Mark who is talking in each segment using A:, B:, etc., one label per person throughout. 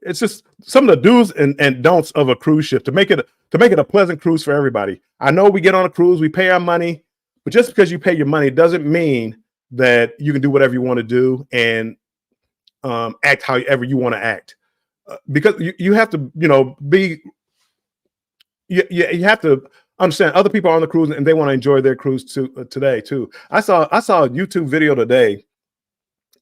A: it's just some of the do's and don'ts of a cruise ship to make it a pleasant cruise for everybody. I know we get on a cruise, we pay our money, but just because you pay your money doesn't mean that you can do whatever you want to do and act however you want to act. Because you have to, be you have to understand other people are on the cruise and they want to enjoy their cruise today too. I saw a YouTube video today,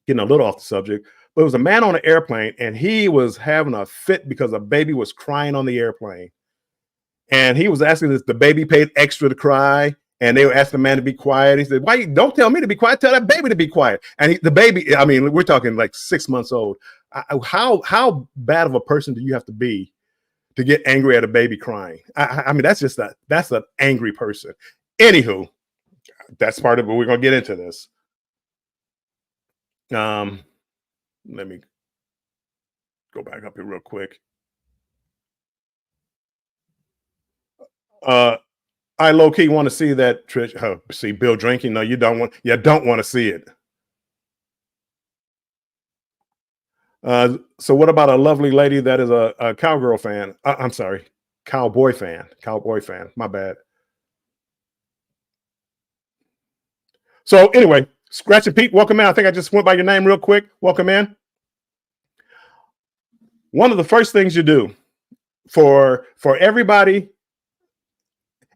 A: getting a little off the subject, but it was a man on an airplane and he was having a fit because a baby was crying on the airplane. And he was asking if the baby paid extra to cry. And they were asking the man to be quiet. He said, "Why don't tell me to be quiet? Tell that baby to be quiet." And the baby, I mean, we're talking like 6 months old. How bad of a person do you have to be to get angry at a baby crying? I mean, that's an angry person. Anywho, that's part of it. We're gonna get into this. Let me go back up here real quick. I low key want to see that, Trish. See Bill drinking? No, you don't want. You don't want to see it. So what about a lovely lady that is a cowgirl fan? I'm sorry, cowboy fan. Cowboy fan. My bad. So anyway, Scratch and Pete, welcome in. I think I just went by your name real quick. Welcome in. One of the first things you do for everybody,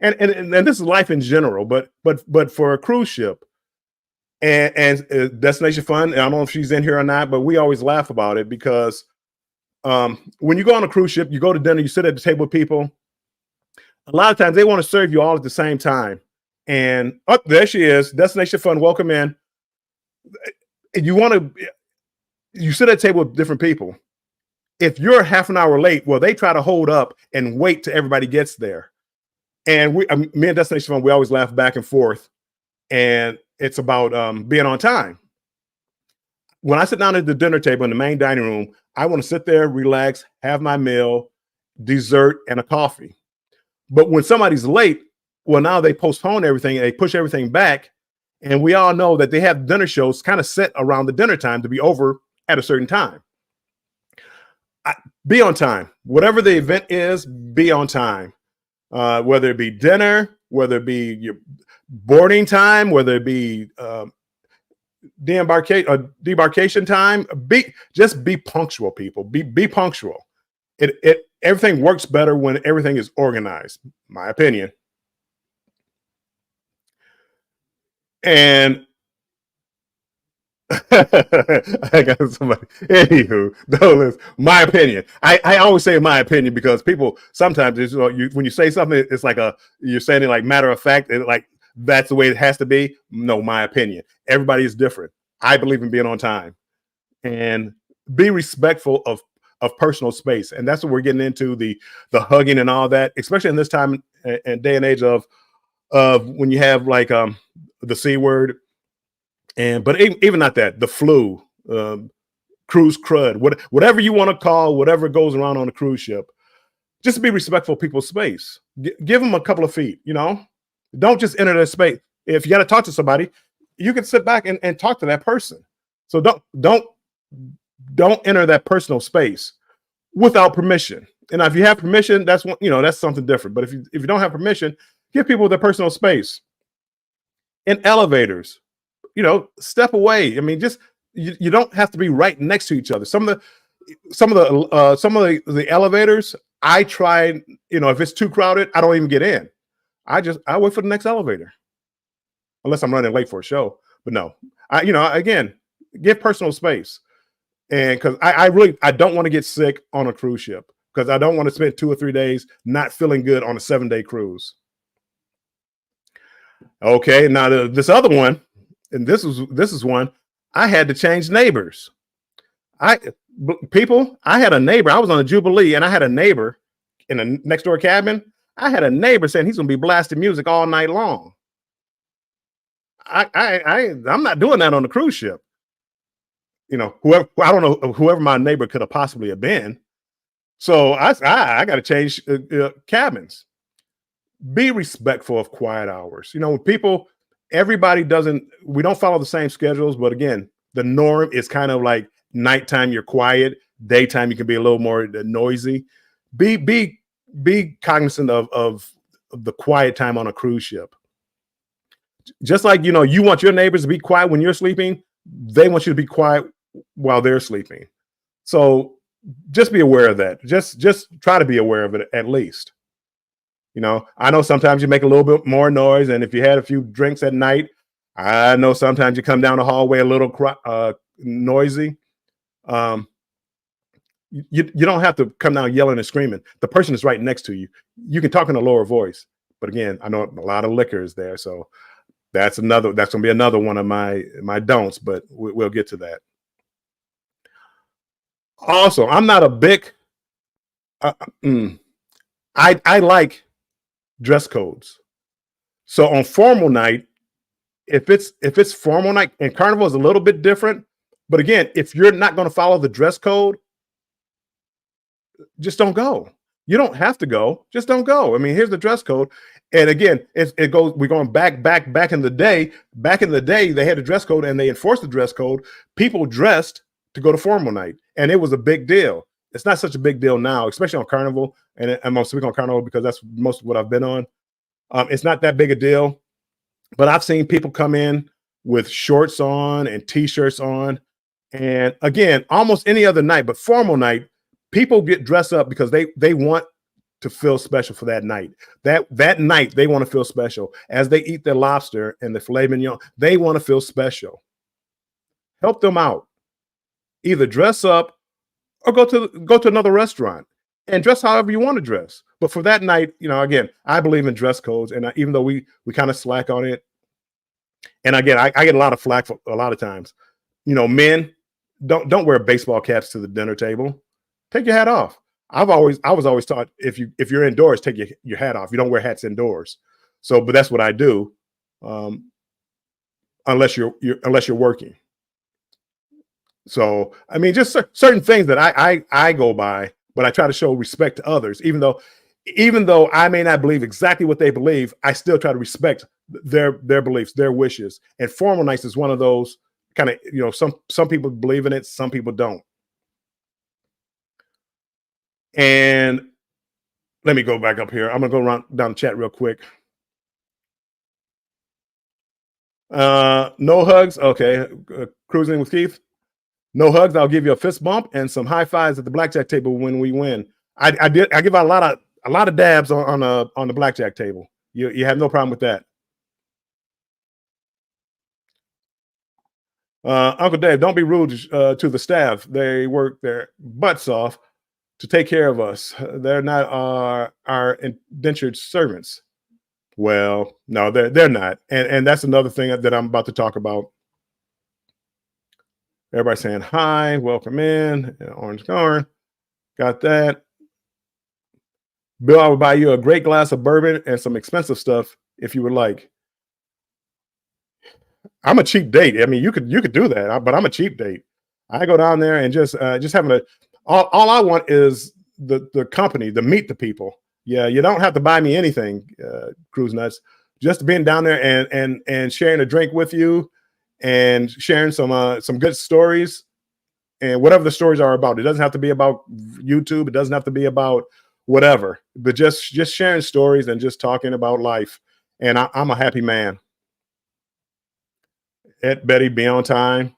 A: and this is life in general, but for a cruise ship and Destination Fun, I don't know if she's in here or not, but we always laugh about it because when you go on a cruise ship, you go to dinner, you sit at the table with people. A lot of times they want to serve you all at the same time. And there she is, Destination Fun, welcome in. You sit at a table with different people. If you're half an hour late, well, they try to hold up and wait till everybody gets there. And me and Destination Fun, we always laugh back and forth. And it's about being on time. When I sit down at the dinner table in the main dining room, I want to sit there, relax, have my meal, dessert, and a coffee. But when somebody's late, well, now they postpone everything, they push everything back. And we all know that they have dinner shows kind of set around the dinner time to be over at a certain time. Be on time. Whatever the event is, be on time. Whether it be dinner, whether it be your boarding time, whether it be debarkation time, just be punctual, people. Be punctual. Everything works better when everything is organized, my opinion. And I got somebody. Anywho, no, my opinion. I always say my opinion because people sometimes when you say something, it's like you're saying it like matter of fact, and like that's the way it has to be. No, my opinion. Everybody is different. I believe in being on time and be respectful of personal space, and that's what we're getting into the hugging and all that, especially in this time and day and age of when you have like the C word. But even not that, the flu, cruise crud, whatever you want to call whatever goes around on a cruise ship, just be respectful of people's space. Give them a couple of feet, Don't just enter their space. If you got to talk to somebody, you can sit back and talk to that person. So don't enter that personal space without permission. And if you have permission, that's something different. But if you don't have permission, give people their personal space. In elevators, step away. I mean, just you don't have to be right next to each other. Some of the elevators, I try. If it's too crowded, I don't even get in. I wait for the next elevator, unless I'm running late for a show. But no, again, give personal space, and because I don't want to get sick on a cruise ship because I don't want to spend 2 or 3 days not feeling good on a 7-day cruise. Okay, now this other one. And this is one I had to change neighbors. I had a neighbor. I was on a Jubilee and I had a neighbor in a next door cabin. I had a neighbor saying he's gonna be blasting music all night long. I'm not doing that on the cruise ship. Whoever my neighbor could have possibly have been. So I got to change cabins. Be respectful of quiet hours. People. Everybody we don't follow the same schedules, but again, the norm is kind of like nighttime, you're quiet. Daytime, you can be a little more noisy. Be cognizant of the quiet time on a cruise ship. Just like you want your neighbors to be quiet when you're sleeping, they want you to be quiet while they're sleeping. So just be aware of that. Just try to be aware of it at least. I know sometimes you make a little bit more noise, and if you had a few drinks at night, I know sometimes you come down the hallway a little noisy. Um, you don't have to come down yelling and screaming. The person is right next to you. You can talk in a lower voice. But again, I know a lot of liquor is there, so that's going to be another one of my don'ts. But we'll get to that. Also, I'm not a big. Uh, mm, I like dress codes. So on formal night, if it's formal night, and carnival is a little bit different. But again, if you're not going to follow the dress code, just don't go. You don't have to go. Just don't go. I mean, here's the dress code. And again, it goes. We're going back in the day. Back in the day, they had a dress code and they enforced the dress code. People dressed to go to formal night, and it was a big deal. It's not such a big deal now, especially on Carnival. And I'm going to speak on Carnival because that's most of what I've been on. It's not that big a deal, but I've seen people come in with shorts on and t-shirts on, and again, almost any other night, but formal night, people get dressed up because they want to feel special for that night. That night they want to feel special as they eat their lobster and the filet mignon. They want to feel special. Help them out. Either dress up or go to another restaurant and dress however you want to dress. But for that night, again, I believe in dress codes, and even though we kind of slack on it, and again, I get a lot of flack for a lot of times. Men don't wear baseball caps to the dinner table. Take your hat off. I was always taught if you're indoors, take your hat off. You don't wear hats indoors. So, but that's what I do, unless you're working. So, I mean, just certain things that I go by, but I try to show respect to others, even though I may not believe exactly what they believe, I still try to respect their beliefs, their wishes. And formal nights is one of those kind of, some people believe in it, some people don't. And let me go back up here. I'm gonna go down the chat real quick. No hugs. Okay. Cruising with Keith. No hugs. I'll give you a fist bump and some high fives at the blackjack table when we win. I give out a lot of dabs on the blackjack table. You have no problem with that. Uncle Dave, don't be rude to the staff. They work their butts off to take care of us. They're not our indentured servants. Well, no, they're not, and that's another thing that I'm about to talk about. Everybody saying hi, welcome in, orange corn, got that. Bill, I would buy you a great glass of bourbon and some expensive stuff if you would like. I'm a cheap date. I mean, you could do that, but I'm a cheap date. I go down there and just having all I want is the company, to meet the people. Yeah, you don't have to buy me anything, Cruise Nuts. Just being down there and sharing a drink with you and sharing some good stories, and whatever the stories are about. It doesn't have to be about YouTube. It doesn't have to be about whatever, but just sharing stories and just talking about life. And I'm a happy man. Ed Betty, be on time.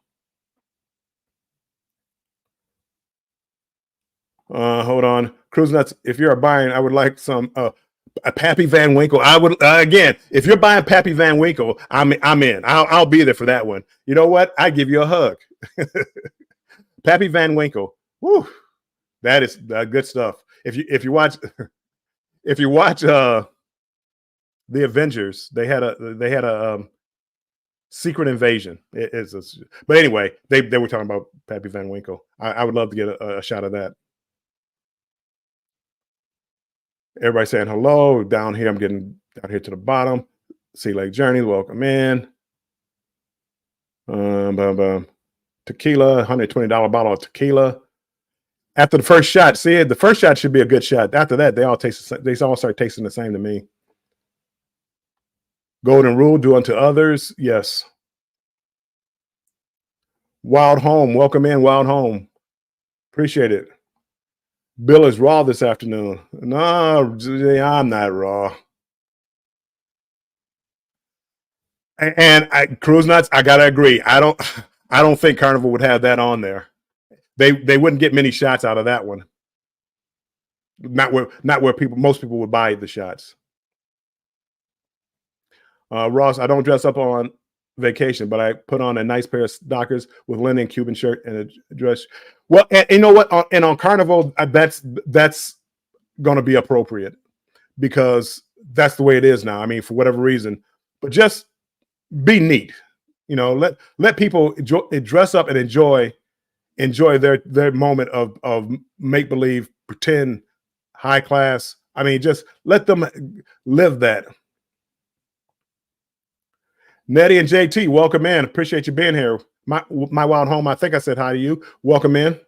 A: Hold on, Cruise Nuts. If you're buying, I would like some a Pappy Van Winkle. I would again, if you're buying Pappy Van Winkle, I'm in. I'll be there for that one. You know what? I give you a hug. Pappy Van Winkle. Whew, that is good stuff. If you watch if you watch the Avengers, they had a Secret Invasion. But anyway, they were talking about Pappy Van Winkle. I would love to get a shot of that. Everybody saying hello down here. I'm getting down here to the bottom. Sea Lake Journey, welcome in. Tequila, $120 bottle of tequila. After the first shot, see, the first shot should be a good shot. After that, they all start tasting the same to me. Golden rule, do unto others. Yes. Wild Home, welcome in, Wild Home. Appreciate it. Bill is raw this afternoon. No, I'm not raw. And Cruise Nuts, I gotta agree. I don't think Carnival would have that on there. They wouldn't get many shots out of that one. Not where most people would buy the shots. Ross, I don't dress up on vacation, but I put on a nice pair of Dockers with linen Cuban shirt and a dress. Well, and you know what? And on Carnival, that's going to be appropriate because that's the way it is now. I mean, for whatever reason, but just be neat. Let people dress up and enjoy their moment of make believe, pretend, high class. I mean, just let them live that. Nettie and JT, welcome in. Appreciate you being here. My wild home. I think I said hi to you. Welcome in.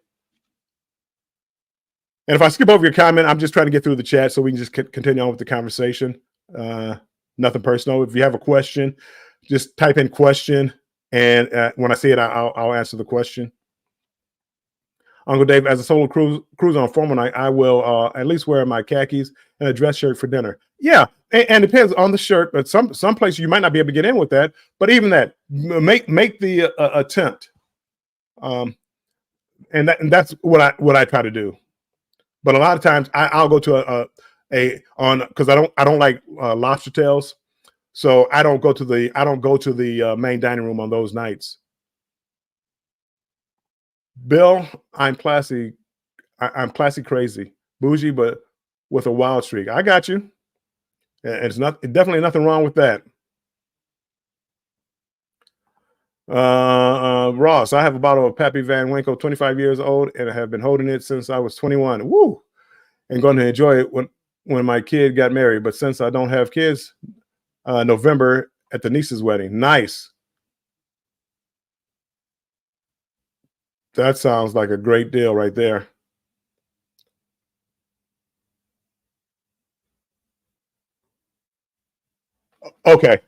A: And if I skip over your comment, I'm just trying to get through the chat so we can just continue on with the conversation. Nothing personal. If you have a question, just type in question, and when I see it, I'll answer the question. Uncle Dave, as a solo cruiser on formal night, I will at least wear my khakis and a dress shirt for dinner. Yeah, and it depends on the shirt, but some places you might not be able to get in with that. But even that, make the attempt, and that's what I try to do. But a lot of times I'll go to because I don't like lobster tails, so I don't go to the main dining room on those nights. Bill, I'm classy. I'm classy crazy, bougie, but with a wild streak. I got you. And it's definitely nothing wrong with that. Ross, I have a bottle of Pappy Van Winkle, 25 years old, and I have been holding it since I was 21. Woo! And going to enjoy it when my kid got married. But since I don't have kids, November at the niece's wedding. Nice. That sounds like a great deal right there. Okay.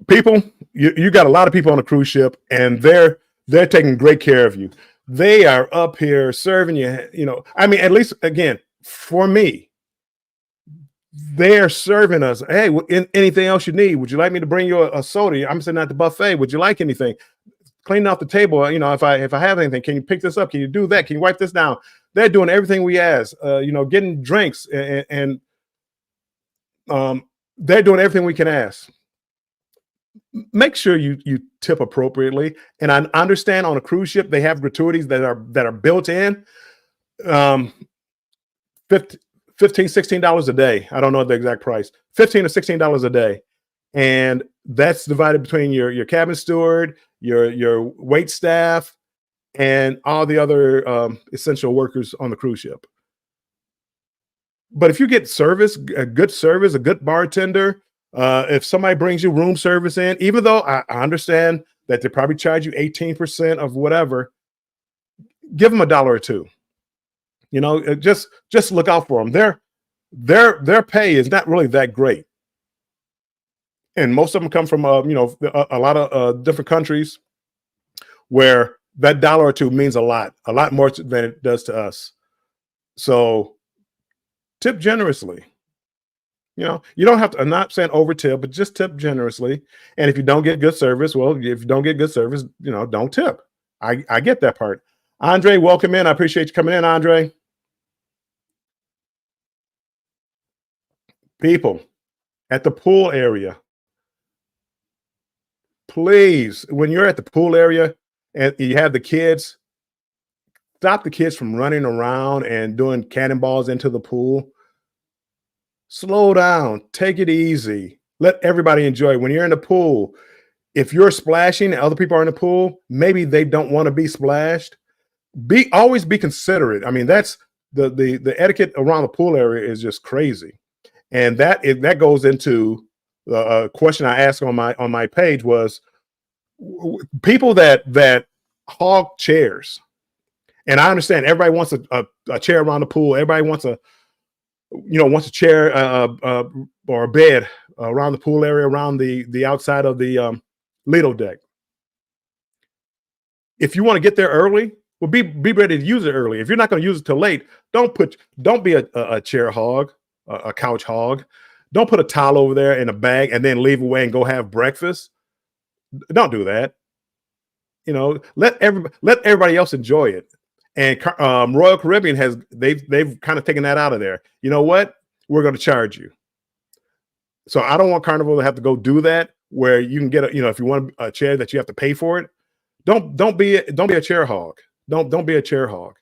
A: People, you got a lot of people on a cruise ship, and they're taking great care of you. They are up here serving you. I mean, at least again, for me, they're serving us. Hey, anything else you need? Would you like me to bring you a soda? I'm sitting at the buffet. Would you like anything? Cleaning off the table. If I have anything, can you pick this up? Can you do that? Can you wipe this down? They're doing everything we ask. Getting drinks and they're doing everything we can ask. Make sure you tip appropriately. And I understand on a cruise ship they have gratuities that are built in. $15, $16 a day. I don't know the exact price. $15 or $16 a day, and that's divided between your cabin steward, your wait staff, and all the other essential workers on the cruise ship. But if you get a good bartender, if somebody brings you room service in, even though I understand that they probably charge you 18% of whatever, give them $1 or $2. Just look out for them. Their pay is not really that great, and most of them come from a lot of different countries where that $1 or $2 means a lot more than it does to us. So tip generously. You don't have to. I'm not saying over tip, but just tip generously. And if you don't get good service, well, if you don't get good service, don't tip. I get that part. Andre, welcome in. I appreciate you coming in, Andre. People at the pool area, please, when you're at the pool area and you have the kids, stop the kids from running around and doing cannonballs into the pool. Slow down, take it easy. Let everybody enjoy. When you're in the pool, if you're splashing and other people are in the pool, maybe they don't want to be splashed. Always be considerate. I mean, that's the etiquette around the pool area is just crazy. And that goes into the question I asked on my page was people that hog chairs. And I understand everybody wants a chair around the pool. Everybody wants a chair or a bed around the pool area, around the outside of the Lido deck. If you want to get there early, Well, be ready to use it early. If you're not going to use it till late, don't be a chair hog, a couch hog. Don't put a towel over there in a bag and then leave away and go have breakfast. Don't do that. Let everybody else enjoy it. And Royal Caribbean they've kind of taken that out of there. You know what? We're going to charge you. So I don't want Carnival to have to go do that where you can get if you want a chair that you have to pay for it. Don't be a chair hog. Don't be a chair hog.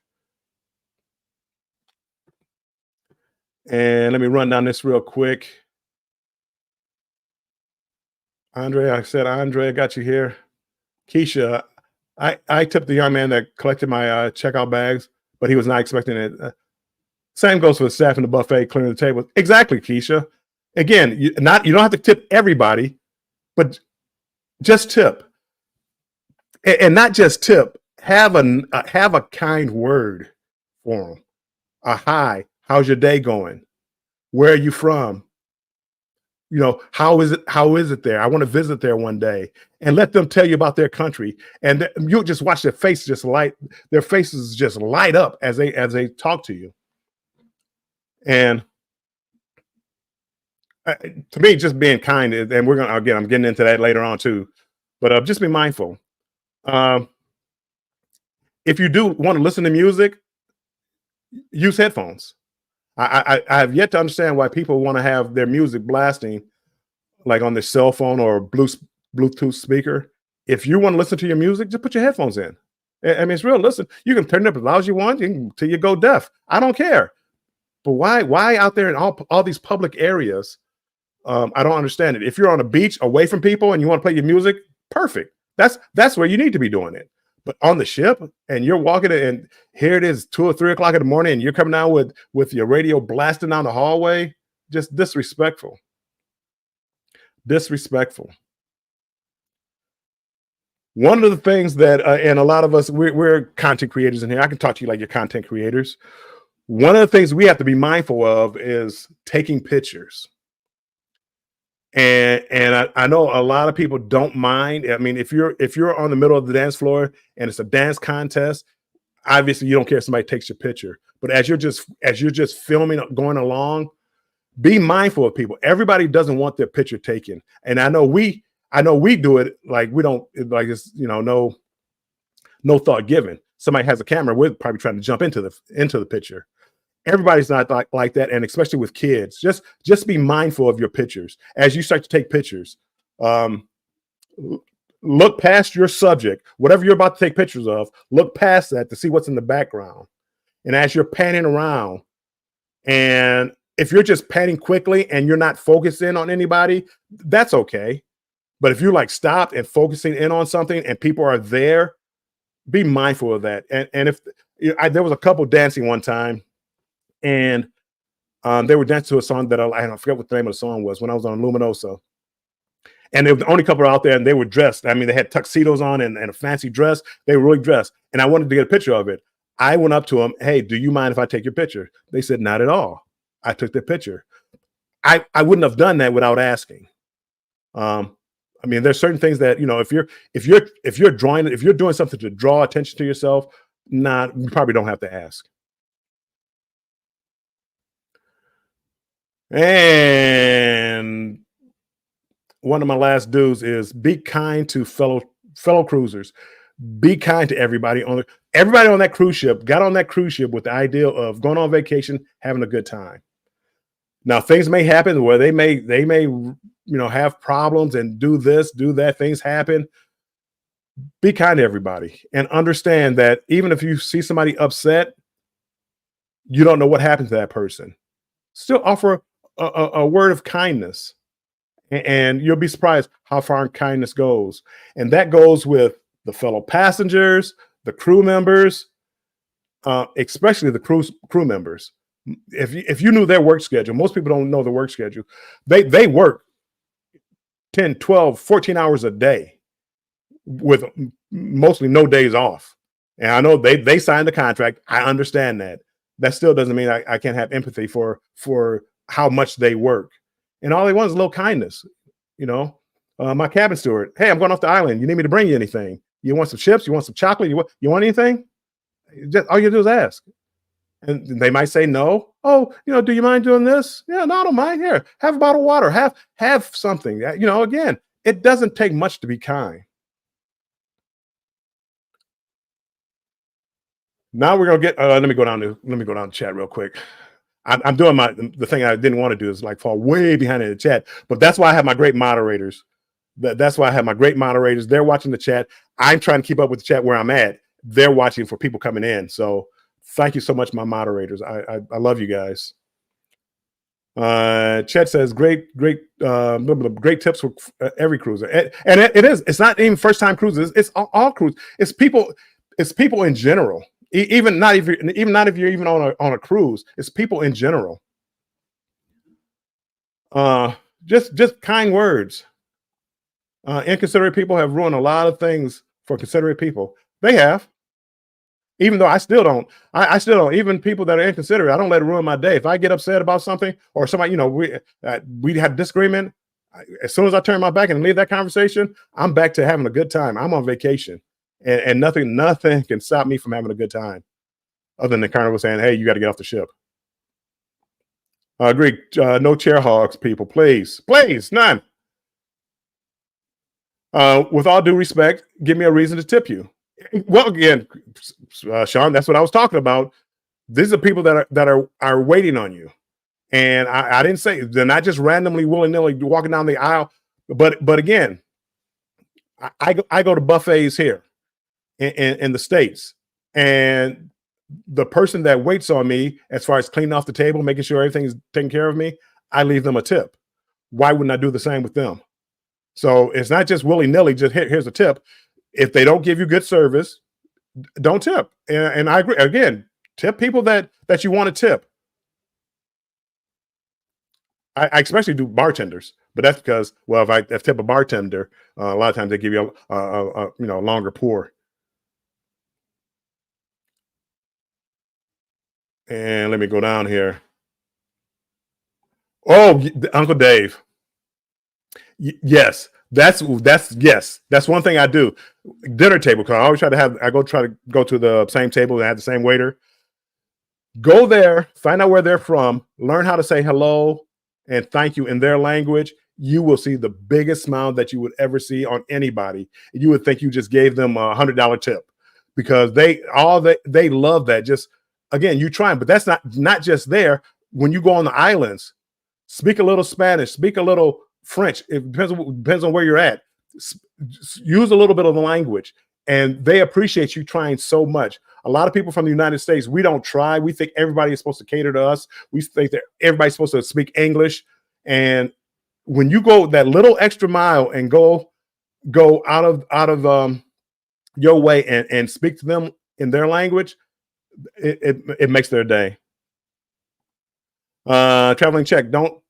A: And let me run down this real quick. Andre, I got you here. Keisha, I tipped the young man that collected my checkout bags, but he was not expecting it. Same goes for the staff in the buffet clearing the table. Exactly, Keisha. Again, you don't have to tip everybody, but just tip, and not just tip. Have a kind word for them. A hi, how's your day going? Where are you from? How is it there? I want to visit there one day, and let them tell you about their country. And you'll just watch their faces just light up as they talk to you. And to me, just being kind, and I'm getting into that later on too, but just be mindful. If you do want to listen to music, use headphones. I have yet to understand why people want to have their music blasting like on their cell phone or Bluetooth speaker. If you want to listen to your music, just put your headphones in. I mean, it's real. Listen, you can turn it up as loud as you want until you go deaf. I don't care. But why out there in all these public areas? I don't understand it. If you're on a beach away from people and you want to play your music, perfect. That's where you need to be doing it. But on the ship and you're walking and here it is 2 or 3 o'clock in the morning and you're coming out with your radio blasting down the hallway, just disrespectful. Disrespectful. One of the things that, and a lot of us, we're content creators in here. I can talk to you like you're content creators. One of the things we have to be mindful of is taking pictures. And I know a lot of people don't mind. I mean, if you're on the middle of the dance floor and it's a dance contest, obviously you don't care if somebody takes your picture. But as you're just filming, going along, be mindful of people. Everybody doesn't want their picture taken. And I know we do it like we don't like it's no thought given. Somebody has a camera, we're probably trying to jump into the picture. Everybody's not like that, and especially with kids, just be mindful of your pictures as you start to take pictures. Look past your subject, whatever you're about to take pictures of. Look past that to see what's in the background. And as you're panning around, and if you're just panning quickly and you're not focusing on anybody, that's okay. But if you're like stopped and focusing in on something and people are there, be mindful of that. And if there was a couple dancing one time. And they were dancing to a song that I forget what the name of the song was when I was on Luminosa. And they were the only couple out there and they were dressed. I mean, they had tuxedos on and a fancy dress. They were really dressed. And I wanted to get a picture of it. I went up to them. Hey, do you mind if I take your picture? They said, not at all. I took their picture. I wouldn't have done that without asking. I mean, there's certain things that, if you're doing something to draw attention to yourself, you probably don't have to ask. And one of my last do's is be kind to fellow cruisers. Be kind to everybody on that cruise ship. Got on that cruise ship with the idea of going on vacation, having a good time. Now things may happen where they may have problems and do this, do that. Things happen. Be kind to everybody and understand that even if you see somebody upset, you don't know what happened to that person. Still offer a word of kindness, and you'll be surprised how far kindness goes. And that goes with the fellow passengers, the crew members, especially the crew members. If you knew their work schedule, most people don't know the work schedule. They work 10, 12, 14 hours a day with mostly no days off. And I know they signed the contract. I understand that. That still doesn't mean I can't have empathy for how much they work. And all they want is a little kindness. My cabin steward, hey, I'm going off the island. You need me to bring you anything? You want some chips? You want some chocolate? You want anything? Just all you do is ask. And they might say no. Oh, do you mind doing this? Yeah, no, I don't mind. Here, have a bottle of water. Have something. Again, it doesn't take much to be kind. Now we're gonna get. Let me go down to chat real quick. I'm doing the thing I didn't want to do is like fall way behind in the chat, but that's why I have my great moderators. That's why I have my great moderators. They're watching the chat. I'm trying to keep up with the chat where I'm at. They're watching for people coming in. So thank you so much, my moderators. I love you guys. Chet says great tips for every cruiser, and it is. It's not even first time cruises. It's all cruises. It's people. It's people in general. Even not if you're even on a cruise. It's people in general. Just kind words. Inconsiderate people have ruined a lot of things for considerate people. They have. Even though I still don't, I still don't. Even people that are inconsiderate, I don't let it ruin my day. If I get upset about something or somebody, we had disagreement. As soon as I turn my back and leave that conversation, I'm back to having a good time. I'm on vacation, and nothing can stop me from having a good time, other than the Carnival saying, "Hey, you got to get off the ship." I agree. No chair hogs, people, please, none. With all due respect, give me a reason to tip you. Well, again, Sean, that's what I was talking about. These are people that are waiting on you, and I didn't say they're not just randomly willy nilly walking down the aisle. But again, I go to buffets here in the States, and the person that waits on me as far as cleaning off the table, making sure everything is taken care of me, I leave them a tip. Why wouldn't I do the same with them? So it's not just willy nilly. Just here's a tip. If they don't give you good service, don't tip. And I agree. Again, tip people that you want to tip. I especially do bartenders, but that's because, well, if I tip a bartender, a lot of times they give you a longer pour. And let me go down here. Oh, Uncle Dave. Yes, that's yes. That's one thing I do. Dinner table, because I always try to go to the same table and have the same waiter. Go there, find out where they're from, learn how to say hello and thank you in their language. You will see the biggest smile that you would ever see on anybody. You would think you just gave them $100 tip, because they love that. Just again, you trying, but that's not just there. When you go on the islands, speak a little Spanish, speak a little French. It depends on where you're at. Use a little bit of the language, and they appreciate you trying so much. A lot of people from the United States, we don't try. We think everybody is supposed to cater to us. We think that everybody's supposed to speak English. And when you go that little extra mile and go out of your way and speak to them in their language, it makes their day. Traveling check. Don't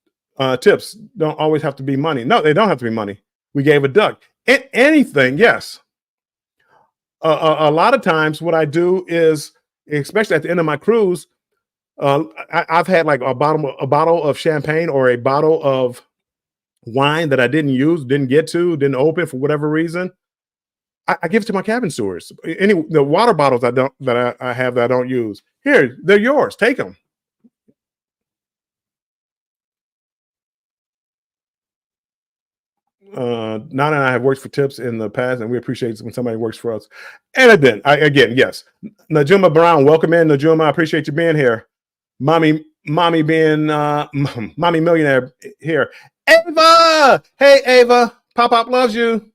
A: tips don't always have to be money. No, they don't have to be money. We gave a duck. Anything, yes. A lot of times what I do is, especially at the end of my cruise, I've had like a bottle of champagne or a bottle of wine that I didn't use, didn't open for whatever reason. I give it to my cabin stewards. The water bottles I have that I don't use. Here, they're yours. Take them. Nana and I have worked for tips in the past, and we appreciate when somebody works for us. And then, again, yes, Najuma Brown, welcome in, Najuma. I appreciate you being here. Mommy being mommy millionaire here. Ava, hey Ava, Pop loves you.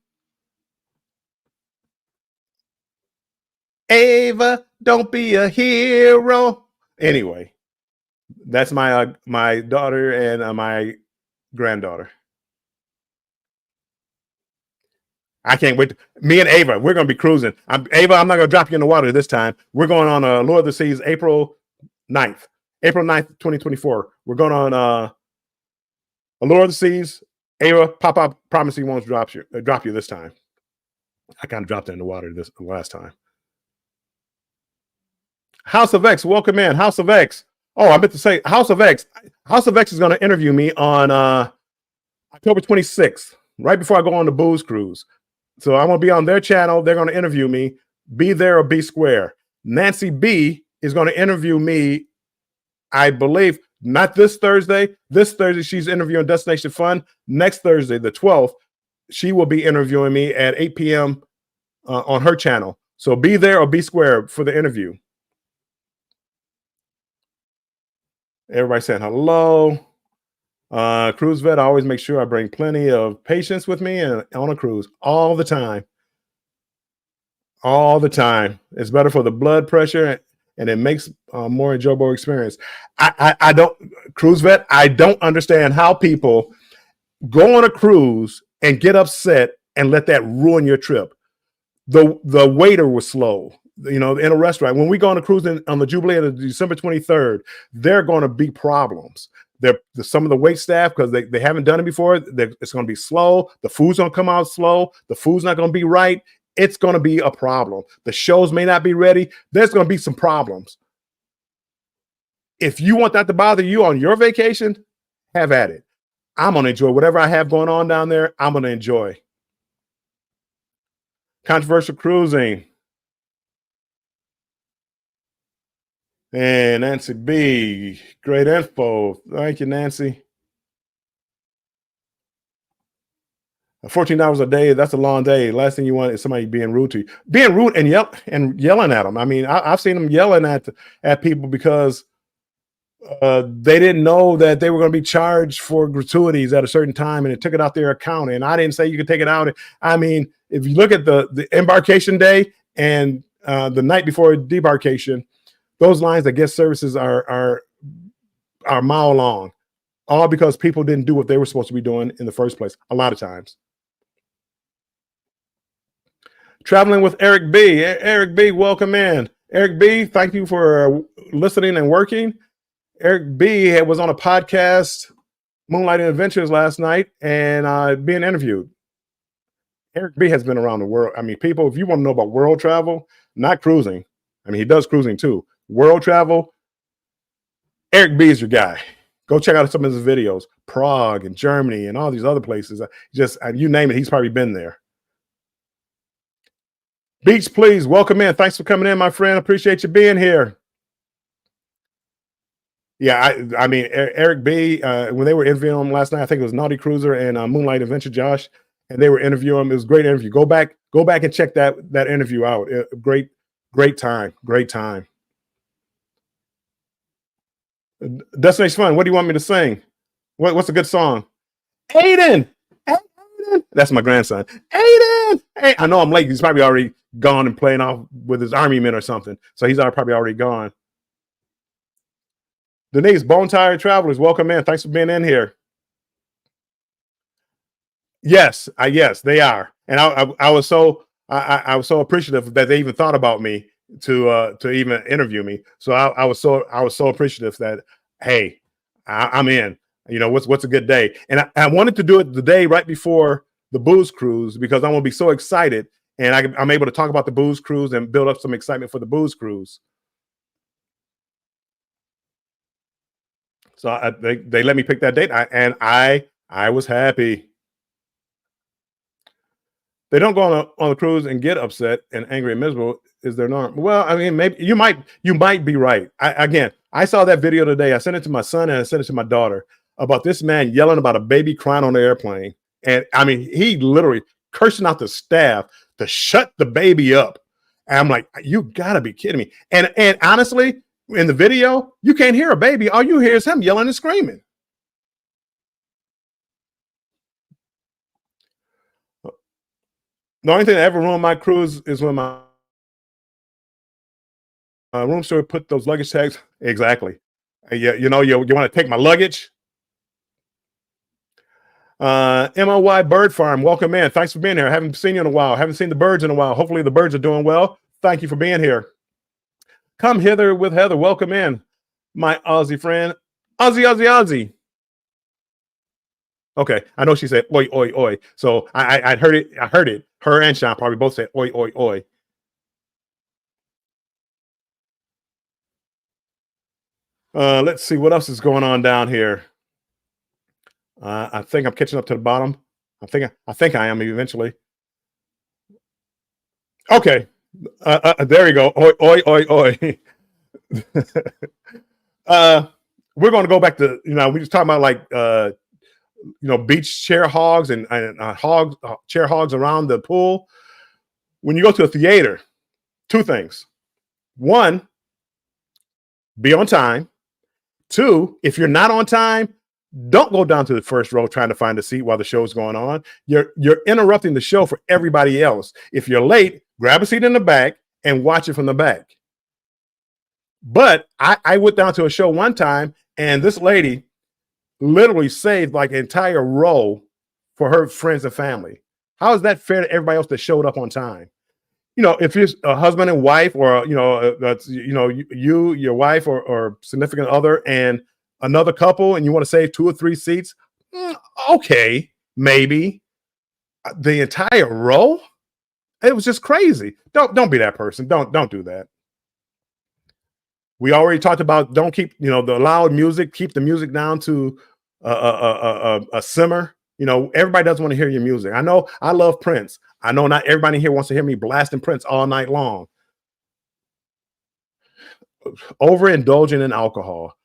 A: Ava, don't be a hero. Anyway, that's my daughter and my granddaughter. I can't wait. Me and Ava, we're going to be cruising. Ava, I'm not going to drop you in the water this time. We're going on Lord of the Seas April 9th, 2024. We're going on a Lord of the Seas. Ava, Pop promise he won't drop you this time. I kind of dropped her in the water this last time. House of X, welcome in. House of X. Oh, I meant to say House of X. House of X is going to interview me on October 26th, right before I go on the booze cruise. So I'm going to be on their channel. They're going to interview me. Be there or be square. Nancy B is going to interview me, I believe, not this Thursday. This Thursday, she's interviewing Destination Fun. Next Thursday, the 12th, she will be interviewing me at 8 p.m. On her channel. So be there or be square for the interview. Everybody saying hello. Cruise vet, I always make sure I bring plenty of patience with me and on a cruise all the time. All the time. It's better for the blood pressure and it makes a more enjoyable experience. I don't, cruise vet, I don't understand how people go on a cruise and get upset and let that ruin your trip. The waiter was slow, in a restaurant. When we go on a cruise on the Jubilee on December 23rd, there are going to be problems. Some of the wait staff, because they haven't done it before, it's going to be slow. The food's going to come out slow. The food's not going to be right. It's going to be a problem. The shows may not be ready. There's going to be some problems. If you want that to bother you on your vacation, have at it. I'm going to enjoy whatever I have going on down there. I'm going to enjoy. Controversial cruising. And Nancy B, great info. Thank you, Nancy. 14 hours a day, that's a long day. Last thing you want is somebody being rude to you. Being rude and yelling at them. I mean, I've seen them yelling at people because they didn't know that they were going to be charged for gratuities at a certain time, and it took it out their account. And I didn't say you could take it out. I mean, if you look at the embarkation day and the night before debarkation, those lines that guest services are a mile long, all because people didn't do what they were supposed to be doing in the first place. A lot of times. Traveling with Eric B. Eric B, welcome in. Eric B, thank you for listening and working. Eric B was on a podcast, Moonlighting Adventures, last night, and being interviewed. Eric B has been around the world. I mean, people, if you want to know about world travel, not cruising. I mean, he does cruising too. World travel, Eric B is your guy. Go check out some of his videos. Prague and Germany and all these other places. You name it, he's probably been there. Beach, please, welcome in. Thanks for coming in, my friend. Appreciate you being here. Yeah, I mean, Eric B, when they were interviewing him last night, I think it was Naughty Cruiser and Moonlight Adventure Josh, and they were interviewing him. It was a great interview. Go back and check that interview out. Great time. Destination Fun, what do you want me to sing? What's a good song? Aiden! That's my grandson. Aiden! Hey, I know I'm late. He's probably already gone and playing off with his army men or something. So he's probably already gone. Denise, Bone Tired Travelers, welcome in. Thanks for being in here. Yes, they are. And I was so appreciative that they even thought about me to even interview me. So I was so appreciative that, hey, I'm in. What's a good day? And I wanted to do it the day right before the booze cruise because I'm gonna be so excited, and I'm able to talk about the booze cruise and build up some excitement for the booze cruise. So they let me pick that date, and I was happy. They don't go on a cruise and get upset and angry and miserable. Is their norm? Well, I mean, maybe you might be right. I saw that video today. I sent it to my son and I sent it to my daughter about this man yelling about a baby crying on the airplane. And I mean, he literally cursing out the staff to shut the baby up. And I'm like, you gotta be kidding me. And honestly, in the video, you can't hear a baby. All you hear is him yelling and screaming. The only thing that ever ruined my cruise is when my room steward put those luggage tags. Exactly. Yeah, you want to take my luggage. MOY Bird Farm, welcome in. Thanks for being here. I haven't seen you in a while. Haven't seen the birds in a while. Hopefully the birds are doing well. Thank you for being here. Come hither with Heather. Welcome in, my Aussie friend. Aussie. Okay, I know she said oi, oi, oi. So I heard it. I heard it. Her and Sean probably both said oi, oi, oi. Let's see what else is going on down here. I think I'm catching up to the bottom. I think I am eventually. Okay. There you go. Oi, oi, oi, oi. uh, we're going to go back to, we just talking about like, beach chair hogs and hogs, chair hogs around the pool. When you go to a theater, two things. One, be on time. Two, if you're not on time, don't go down to the first row trying to find a seat while the show's going on. You're interrupting the show for everybody else. If you're late, grab a seat in the back and watch it from the back. But I went down to a show one time, and this lady literally saved like an entire row for her friends and family. How is that fair to everybody else that showed up on time? If it's a husband and wife, or you, your wife, or significant other, and another couple, and you want to save 2 or 3 seats, okay, maybe. The entire row, it was just crazy. Don't be that person. Don't do that. We already talked about don't keep the loud music. Keep the music down to a simmer. Everybody doesn't want to hear your music. I know I love Prince. I know not everybody here wants to hear me blasting Prince all night long. Overindulging in alcohol.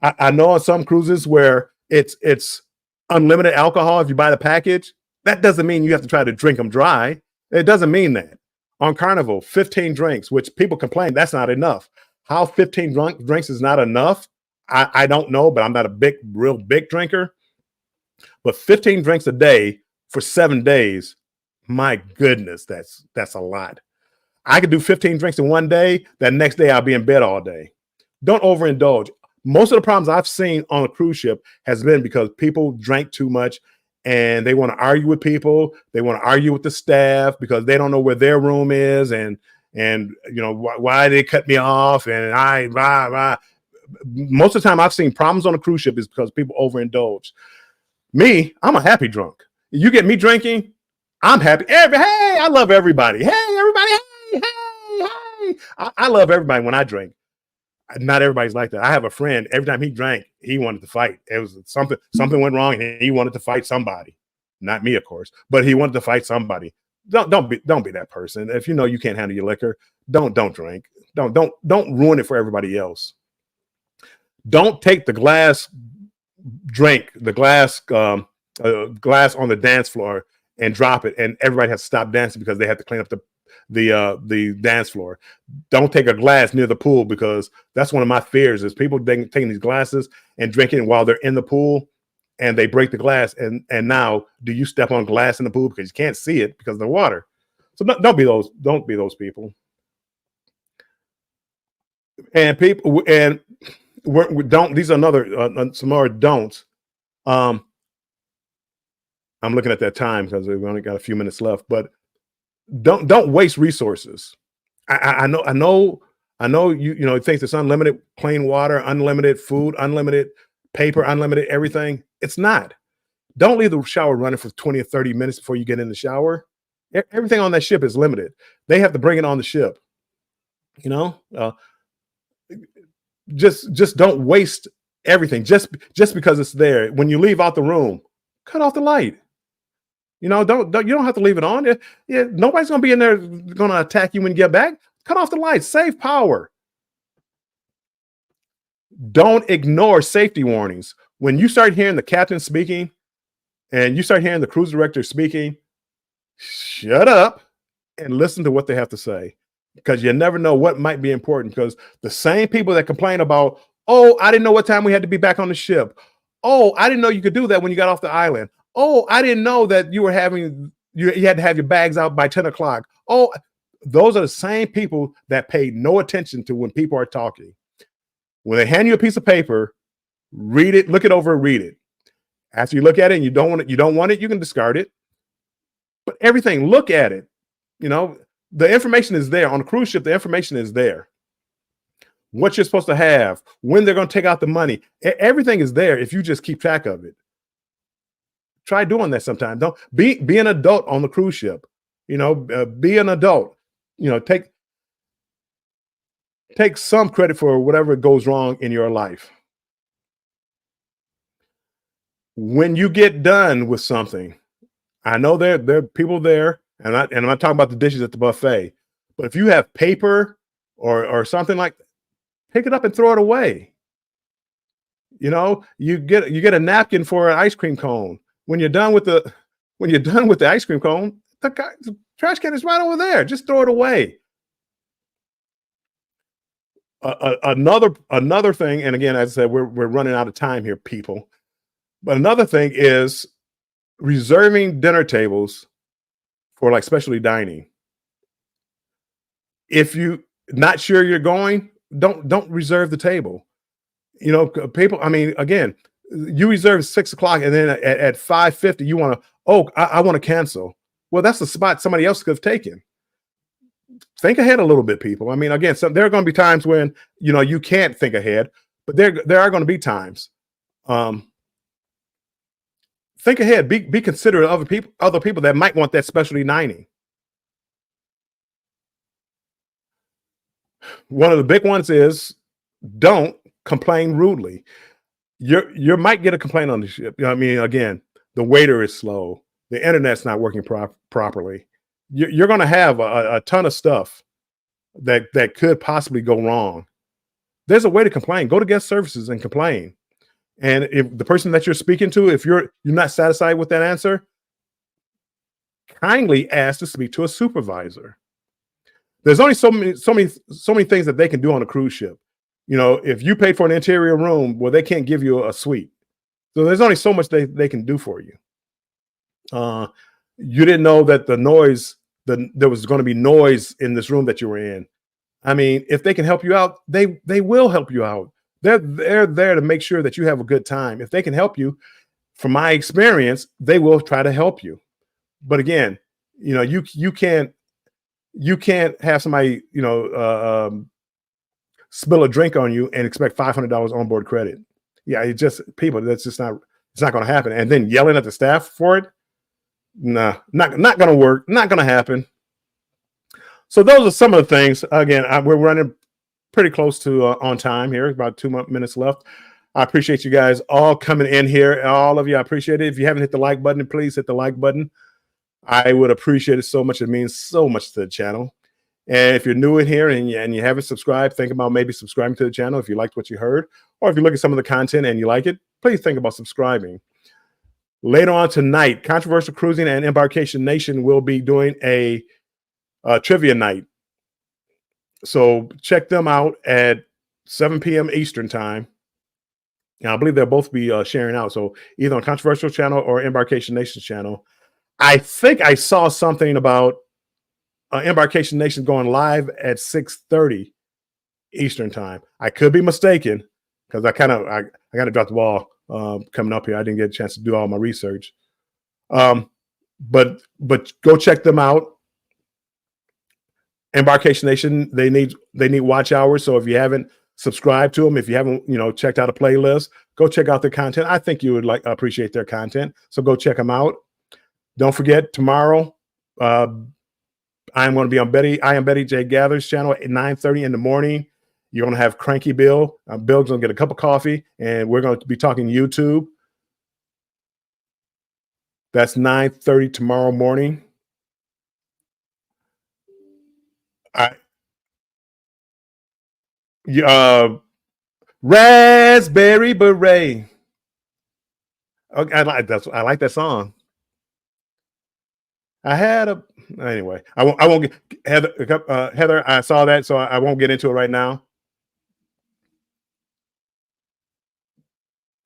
A: I know on some cruises where it's unlimited alcohol if you buy the package. That doesn't mean you have to try to drink them dry. It doesn't mean that. On Carnival, 15 drinks, which people complain that's not enough. How 15 drinks is not enough, I don't know, but I'm not a real big drinker. But 15 drinks a day for 7 days, my goodness, that's a lot. I could do 15 drinks in one day. That next day I'll be in bed all day. Don't overindulge. Most of the problems I've seen on a cruise ship has been because people drank too much and they want to argue with people. They want to argue with the staff because they don't know where their room is, and why they cut me off, and most of the time I've seen problems on a cruise ship is because people overindulge. Me, I'm a happy drunk. You get me drinking, I'm happy. Hey, I love everybody. Hey, everybody. Hey. I love everybody when I drink. Not everybody's like that. I have a friend, every time he drank, he wanted to fight. It was something went wrong and he wanted to fight somebody. Not me, of course, but he wanted to fight somebody. Don't be that person. If you know you can't handle your liquor, don't drink. Don't ruin it for everybody else. Don't take the glass glass on the dance floor and drop it, and everybody has to stop dancing because they have to clean up the dance floor. Don't take a glass near the pool, because that's one of my fears is people taking these glasses and drinking while they're in the pool, and they break the glass, and now do you step on glass in the pool because you can't see it because of the water? So don't be those people. And people, and we don't. These are another some more don'ts. I'm looking at that time because we've only got a few minutes left, but don't waste resources. I know it thinks it's unlimited plain water, unlimited food, unlimited paper, unlimited everything. It's not. Don't leave the shower running for 20 or 30 minutes before you get in the shower. Everything on that ship is limited. They have to bring it on the ship. Just don't waste everything just because it's there. When you leave out the room, cut off the light. Don't you don't have to leave it on. Nobody's gonna be in there gonna attack you when you get back. Cut off the lights, save power. Don't ignore safety warnings. When you start hearing the captain speaking and you start hearing the cruise director speaking, shut up and listen to what they have to say, because you never know what might be important. Because the same people that complain about, oh, I didn't know what time we had to be back on the ship. Oh, I didn't know you could do that when you got off the island. Oh, I didn't know that you had to have your bags out by 10 o'clock. Oh, those are the same people that pay no attention to when people are talking. When they hand you a piece of paper, read it, look it over, read it. After you look at it and you don't want it, you can discard it. But everything, look at it. The information is there. On a cruise ship, the information is there. What you're supposed to have, when they're going to take out the money, everything is there if you just keep track of it. Try doing that sometime. Don't be an adult on the cruise ship. Be an adult. Take some credit for whatever goes wrong in your life. When you get done with something, I know there are people there, and I'm not talking about the dishes at the buffet, But if you have paper or something like, pick it up and throw it away. You get a napkin for an ice cream cone. When you're done with the ice cream cone, the trash can is right over there. Just throw it away. Another thing, and again, as I said, we're running out of time here, people. But another thing is reserving dinner tables for like specialty dining. If you not sure you're going, don't reserve the table. People. I mean, again, you reserve 6 o'clock, and then at 5:50, you want to. Oh, I want to cancel. Well, that's the spot somebody else could have taken. Think ahead a little bit, people. I mean, again, there are going to be times when you can't think ahead, but there are going to be times. Um, think ahead. Be considerate of other people that might want that specialty dining. One of the big ones is don't complain rudely. You might get a complaint on the ship. I mean, again, the waiter is slow. The internet's not working properly. You're going to have a ton of stuff that could possibly go wrong. There's a way to complain. Go to guest services and complain. And if the person that you're speaking to, if you're not satisfied with that answer, kindly ask to speak to a supervisor. There's only so many things that they can do on a cruise ship. If you paid for an interior room, well, they can't give you a suite. So there's only so much they can do for you. You didn't know that there was going to be noise in this room that you were in. I mean, if they can help you out, they will help you out. They're there to make sure that you have a good time. If they can help you, from my experience, they will try to help you. But again, you can't have somebody spill a drink on you and expect $500 onboard credit. Yeah, it's just not. It's not going to happen. And then yelling at the staff for it, nah, not going to work. Not going to happen. So those are some of the things. Again, we're running pretty close to on time here. About 2 minutes left. I appreciate you guys all coming in here. All of you, I appreciate it. If you haven't hit the like button, please hit the like button. I would appreciate it so much. It means so much to the channel. And if you're new in here and you haven't subscribed, think about maybe subscribing to the channel if you liked what you heard. Or if you look at some of the content and you like it, please think about subscribing. Later on tonight, Controversial Cruising and Embarkation Nation will be doing a trivia night. So check them out at 7 p.m. Eastern time. And I believe they'll both be sharing out. So either on Controversial channel or Embarkation Nation channel. I think I saw something about Embarkation Nation going live at 6:30 Eastern time. I could be mistaken because I got to drop the ball coming up here. I didn't get a chance to do all my research. But go check them out. Embarkation Nation, they need watch hours. So if you haven't subscribed to them, if you haven't checked out a playlist, go check out their content. I think you would appreciate their content. So go check them out. Don't forget, tomorrow I'm going to be on I Am Betty J Gathers channel at 9:30 in the morning. You're going to have Cranky Bill. Bill's going to get a cup of coffee, and we're going to be talking YouTube. That's 9:30 tomorrow morning. Raspberry Beret. Okay, I like that song. Anyway. I won't get Heather. I saw that, so I won't get into it right now.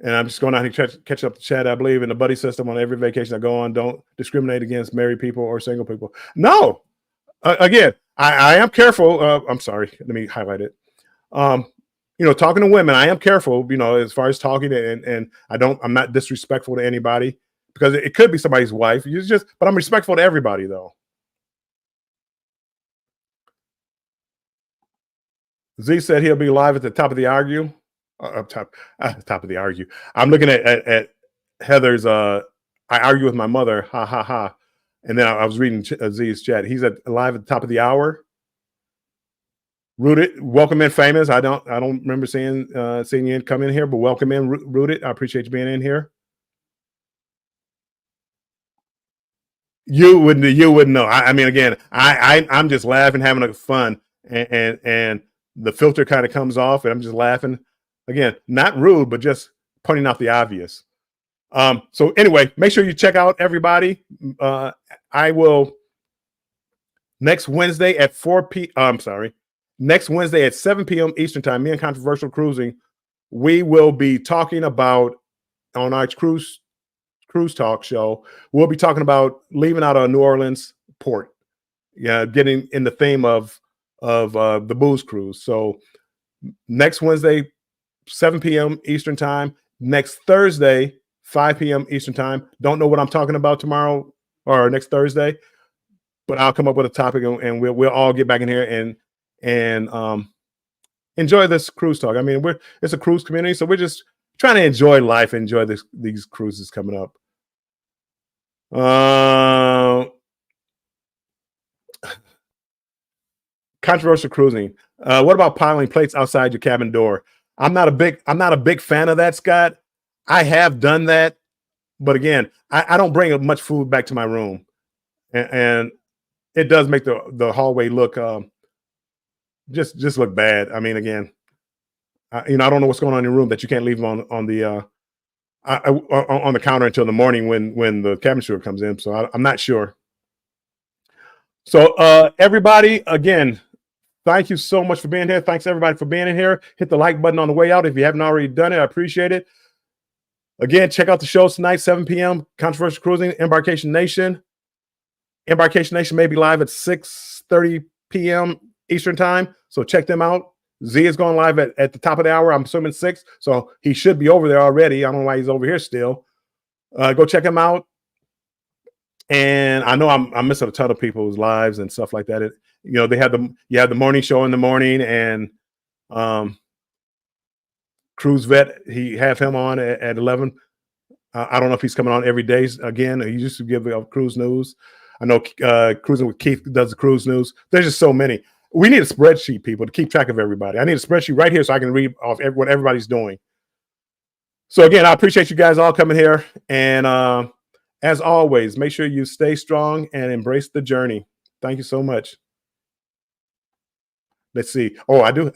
A: And I'm just going out here catch up the chat. I believe in the buddy system on every vacation I go on. Don't discriminate against married people or single people. No. Again, I am careful. I'm sorry. Let me highlight it. Talking to women, I am careful, as far as talking, and I'm not disrespectful to anybody because it could be somebody's wife. But I'm respectful to everybody though. Z said he'll be live at the top of the argue. Top of the argue. I'm looking at Heather's. I argue with my mother. Ha ha ha. And then I was reading Z's chat. He's live at the top of the hour. Rooted, welcome in, famous. I don't remember seeing you come in here, but welcome in, Rooted. I appreciate you being in here. you wouldn't know. I mean, again, I'm just laughing, having a fun, and the filter kind of comes off, and I'm just laughing. Again, not rude, but just pointing out the obvious. So anyway, make sure you check out everybody. I will next Wednesday at 4 p. I'm sorry, next Wednesday at 7 p.m. Eastern time. Me and Controversial Cruising, we will be talking about on our cruise talk show. We'll be talking about leaving out of New Orleans port. Yeah, getting in the theme of the booze cruise. So next Wednesday, 7 p.m. Eastern time. Next Thursday, 5 p.m. Eastern time. Don't know what I'm talking about tomorrow or next Thursday, but I'll come up with a topic and we'll all get back in here and enjoy this cruise talk. I mean, it's a cruise community, so we're just trying to enjoy life, enjoy these cruises coming up. Controversial cruising. What about piling plates outside your cabin door? I'm not a big fan of that, Scott. I have done that, but again, I don't bring much food back to my room, and it does make the hallway look just look bad. I mean, again, I don't know what's going on in your room that you can't leave them on the counter until the morning when the cabin steward comes in. So I'm not sure. So everybody, again, thank you so much for being here. Thanks everybody for being in here. Hit the like button on the way out if you haven't already done it. I appreciate it. Again, check out the shows tonight, 7 p.m. Controversial Cruising, Embarkation Nation. Embarkation Nation may be live at 6:30 p.m. Eastern time. So check them out. Z is going live at the top of the hour. I'm assuming 6. So he should be over there already. I don't know why he's over here still. Go check him out. And I know I'm missing a ton of people's lives and stuff like that. They have the morning show in the morning, and Cruise Vet, he have him on at 11. I don't know if he's coming on every day again. He used to give cruise news. I know Cruising with Keith does the cruise news. There's just so many. We need a spreadsheet, people, to keep track of everybody. I need a spreadsheet right here so I can read off what everybody's doing. So again, I appreciate you guys all coming here. And as always, make sure you stay strong and embrace the journey. Thank you so much. Let's see. Oh, I do.